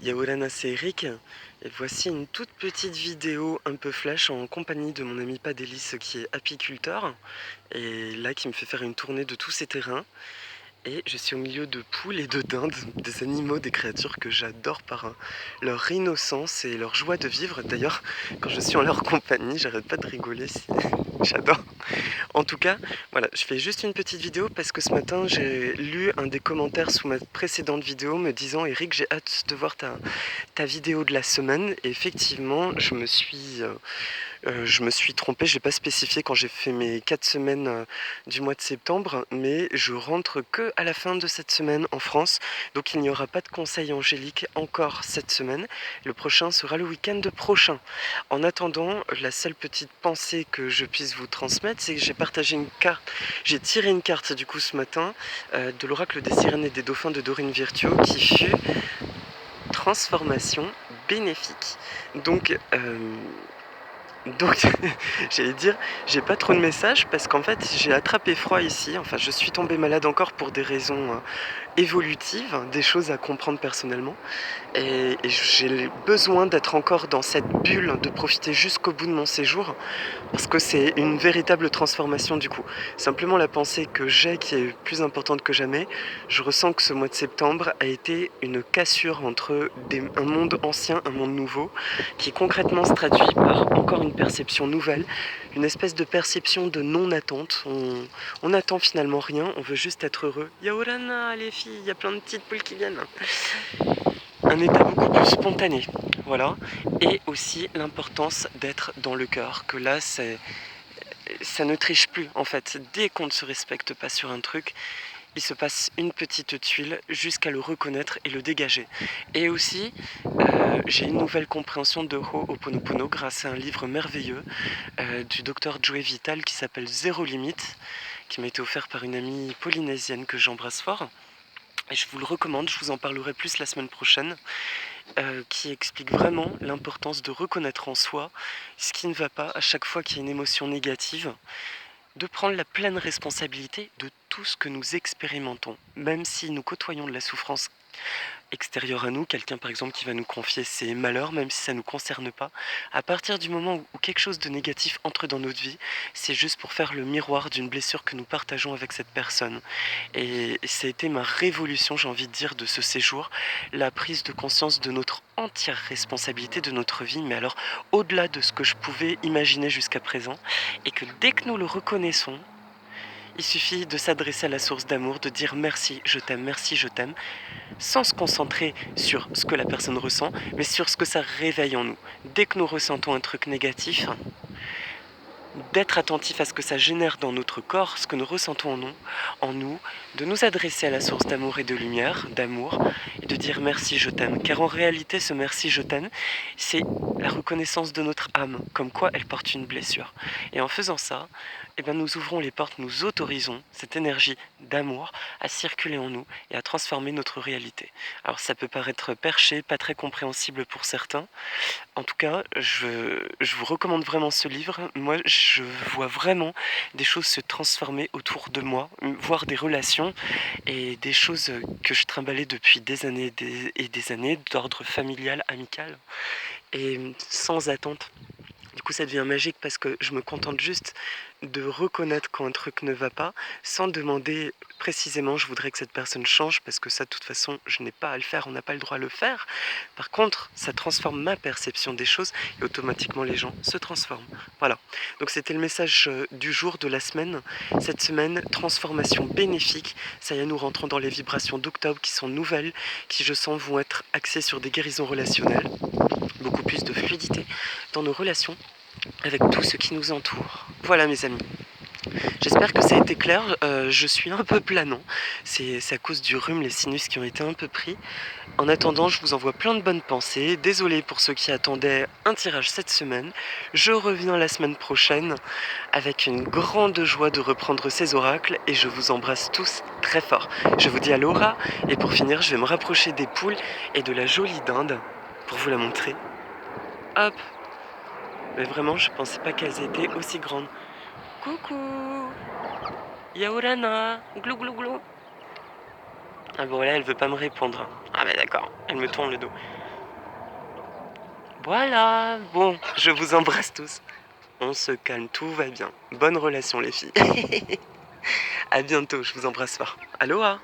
Yaorana, c'est Eric, et voici une toute petite vidéo un peu flash en compagnie de mon ami Padélis qui est apiculteur, et là qui me fait faire une tournée de tous ses terrains. Et je suis au milieu de poules et de dindes, des animaux, des créatures que j'adore par leur innocence et leur joie de vivre. D'ailleurs, quand je suis en leur compagnie, j'arrête pas de rigoler, j'adore. En tout cas, voilà, je fais juste une petite vidéo parce que ce matin, j'ai lu un des commentaires sous ma précédente vidéo me disant: Eric, j'ai hâte de voir ta vidéo de la semaine. Et effectivement, je me suis trompé, je n'ai pas spécifié quand j'ai fait mes 4 semaines du mois de septembre, mais je rentre que à la fin de cette semaine en France, donc il n'y aura pas de conseil angélique encore cette semaine. Le prochain sera le week-end prochain. En attendant, la seule petite pensée que je puisse vous transmettre, c'est que j'ai partagé une carte, j'ai tiré une carte du coup ce matin de l'oracle des sirènes et des dauphins de Dorine Virtue qui fut transformation bénéfique. Donc, j'allais dire, j'ai pas trop de messages parce qu'en fait, j'ai attrapé froid ici. Enfin, je suis tombée malade encore pour des raisons évolutives, des choses à comprendre personnellement. Et j'ai besoin d'être encore dans cette bulle, de profiter jusqu'au bout de mon séjour, parce que c'est une véritable transformation du coup. Simplement la pensée que j'ai, qui est plus importante que jamais, je ressens que ce mois de septembre a été une cassure entre un monde ancien, un monde nouveau, qui concrètement se traduit par encore une perception nouvelle, une espèce de perception de non-attente. On n'attend finalement rien, on veut juste être heureux. Yaorana, les filles, il y a plein de petites poules qui viennent. Un état beaucoup plus spontané, voilà. Et aussi l'importance d'être dans le cœur, que là, ça ne triche plus en fait. Dès qu'on ne se respecte pas sur un truc, il se passe une petite tuile jusqu'à le reconnaître et le dégager. Et aussi, j'ai une nouvelle compréhension de Ho'oponopono grâce à un livre merveilleux du docteur Joe Vital qui s'appelle Zéro Limite, qui m'a été offert par une amie polynésienne que j'embrasse fort. Et je vous le recommande, je vous en parlerai plus la semaine prochaine, qui explique vraiment l'importance de reconnaître en soi ce qui ne va pas à chaque fois qu'il y a une émotion négative, de prendre la pleine responsabilité de tout ce que nous expérimentons, même si nous côtoyons de la souffrance extérieure à nous, quelqu'un par exemple qui va nous confier ses malheurs, même si ça ne nous concerne pas. À partir du moment où quelque chose de négatif entre dans notre vie, c'est juste pour faire le miroir d'une blessure que nous partageons avec cette personne. Et ça a été ma révolution, j'ai envie de dire, de ce séjour, la prise de conscience de notre entière responsabilité de notre vie, mais alors au-delà de ce que je pouvais imaginer jusqu'à présent, et que dès que nous le reconnaissons, il suffit de s'adresser à la source d'amour, de dire merci, je t'aime, sans se concentrer sur ce que la personne ressent, mais sur ce que ça réveille en nous. Dès que nous ressentons un truc négatif, d'être attentif à ce que ça génère dans notre corps, ce que nous ressentons en nous, de nous adresser à la source d'amour et de lumière, d'amour, et de dire merci, je t'aime. Car en réalité, ce merci, je t'aime, c'est la reconnaissance de notre âme, comme quoi elle porte une blessure. Et en faisant ça, eh ben, nous ouvrons les portes, nous autorisons cette énergie d'amour à circuler en nous et à transformer notre réalité. Alors ça peut paraître perché, pas très compréhensible pour certains. En tout cas, je vous recommande vraiment ce livre. Moi, je vois vraiment des choses se transformer autour de moi, voire des relations et des choses que je trimballais depuis des années et des années d'ordre familial, amical et sans attente. Du coup, ça devient magique parce que je me contente juste de reconnaître quand un truc ne va pas, sans demander précisément je voudrais que cette personne change, parce que ça, de toute façon, je n'ai pas à le faire, on n'a pas le droit à le faire. Par contre, ça transforme ma perception des choses et automatiquement les gens se transforment. Voilà. Donc c'était le message du jour, de la semaine. Cette semaine, transformation bénéfique. Ça y est, nous rentrons dans les vibrations d'octobre qui sont nouvelles, qui je sens vont être axées sur des guérisons relationnelles, beaucoup plus de fluidité dans nos relations avec tout ce qui nous entoure. Voilà mes amis. J'espère que ça a été clair, je suis un peu planant, c'est à cause du rhume, les sinus qui ont été un peu pris. En attendant, je vous envoie plein de bonnes pensées, désolé pour ceux qui attendaient un tirage cette semaine. Je reviens la semaine prochaine avec une grande joie de reprendre ces oracles et je vous embrasse tous très fort. Je vous dis aloha et pour finir, je vais me rapprocher des poules et de la jolie dinde pour vous la montrer. Hop! Mais vraiment, je pensais pas qu'elles étaient aussi grandes. Coucou! Yaorana! Glou glou glou! Ah bon, là, elle veut pas me répondre. Ah bah d'accord, elle me tourne le dos. Voilà, bon, je vous embrasse tous. On se calme, tout va bien. Bonne relation les filles. À bientôt, je vous embrasse fort. Aloha!